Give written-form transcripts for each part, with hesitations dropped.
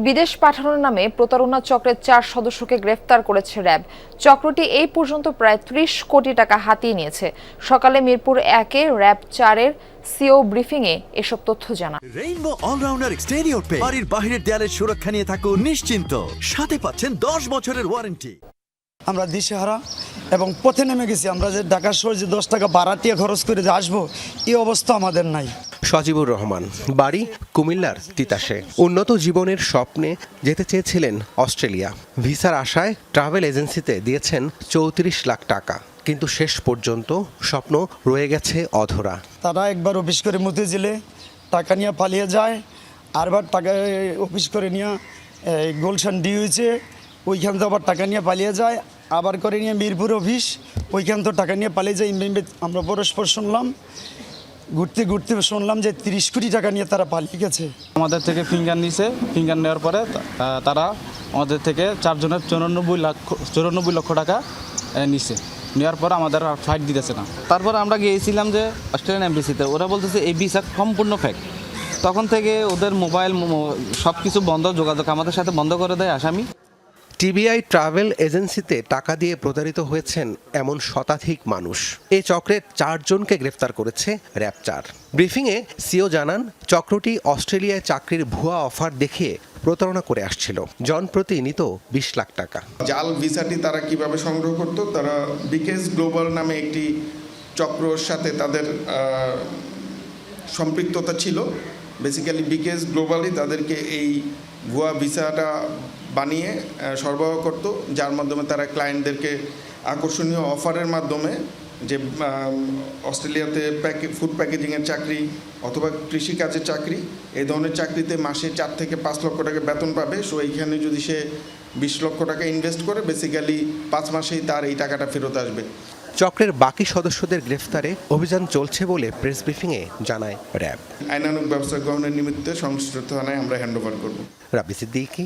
বিদেশ পাঠানোর নামে প্রতারণা চক্রের 4 সদস্যকে গ্রেফতার করেছে র্যাব। চক্রটি এই পর্যন্ত প্রায় 30 কোটি টাকা হাতিয়ে নিয়েছে। সকালে মিরপুর 1-এ র্যাব 4-এর সিও ব্রিফিংয়ে এসব তথ্য জানান। রেইনবো অলরাউন্ডার এক্সটেরিয়র পে বাড়ির বাহিরের দেয়ালের সুরক্ষা নিয়ে থাকুন নিশ্চিন্ত, সাথে পাচ্ছেন 10 বছরের ওয়ারেন্টি। আমরা দিশেহারা এবং পথে নেমে গেছি। আমরা যে ঢাকা শহর যে 10 টাকা ভাড়াটিয়া খরচ করে যে আসবো, এই অবস্থা আমাদের নাই। সজিবুর রহমান, বাড়ি কুমিল্লার তিতাসে। উন্নত জীবনের স্বপ্নে যেতে চেয়েছিলেন অস্ট্রেলিয়া। ভিসার আশায় ট্রাভেল এজেন্সিতে দিয়েছেন 34 লাখ টাকা, কিন্তু শেষ পর্যন্ত স্বপ্ন রয়ে গেছে অধরা। তারা একবার অফিস করে মতিঝিলে টাকা নিয়ে পালিয়ে যায়, আরবার টাকা অফিস করে নিয়ে গুলশান ডি হয়েছে, ওইখান থেকে আবার টাকা নিয়ে পালিয়ে যায়, আবার করে নিয়ে মিরপুর অফিস, ওইখান তো টাকা নিয়ে পালিয়ে যায়। আমরা পরস্পর শুনলাম, ঘুরতে ঘুরতে শুনলাম যে 30 কোটি টাকা নিয়ে তারা পালিয়ে গেছে। আমাদের থেকে ফিঙ্গার নিছে। ফিঙ্গার নেওয়ার পরে তারা আমাদের থেকে 4 জনের 94 লক্ষ টাকা নিছে। নেওয়ার পর আমাদের আর ফ্লাইট দিতেছে না। তারপর আমরা গিয়েছিলাম যে অস্ট্রেলিয়ান এমবেসিতে, ওরা বলতেছে এই ভিসা সম্পূর্ণ ফেক। তখন থেকে ওদের মোবাইল সব কিছু বন্ধ, যোগাযোগ আমাদের সাথে বন্ধ করে দেয় আসামি। টিবিআই ট্রাভেল এজেন্সিতে টাকা দিয়ে প্রতারিত হয়েছেন এমন শতাধিক মানুষ। এই চক্রের 4 জনকে গ্রেফতার করেছে র্যাব 4। ব্রিফিংয়ে সিও জানান, চক্রটি অস্ট্রেলিয়ায় চাকরির ভুয়া অফার দেখিয়ে প্রতারণা করে আসছিল। জনপ্রতি নিত 20 লাখ টাকা। জাল ভিসাটি তারা কিভাবে সংগ্রহ করত, তারা বিকেএস গ্লোবাল নামে একটি চক্রর সাথে তাদের সম্পৃক্ততা ছিল। বেসিক্যালি বিকেএস গ্লোবালই তাদেরকে এই ভুয়া ভিসাটা বানিয়ে সরবরাহ করত, যার মাধ্যমে তারা ক্লায়েন্টদেরকে আকর্ষণীয় অফারের মাধ্যমে যে অস্ট্রেলিয়াতে ফুড প্যাকেজিংয়ের চাকরি অথবা কৃষিকাজের চাকরি, এই ধরনের চাকরিতে মাসে 4 থেকে 5 লক্ষ টাকা বেতন পাবে। সো এইখানে যদি সে 20 লক্ষ টাকা ইনভেস্ট করে, বেসিক্যালি 5 মাসেই তার এই টাকাটা ফেরত আসবে। চক্রের বাকি সদস্যদের গ্রেফতারে অভিযান চলছে বলে প্রেস ব্রিফিংয়ে জানায় র্যাব। আইনানুগ ব্যবস্থা গ্রহণের নিমিত্তে সংশ্লিষ্ট থানায় আমরা হ্যান্ডওভার করব। রাব্বি সিদ্দিকী,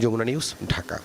যমুনা নিউজ, ঢাকা।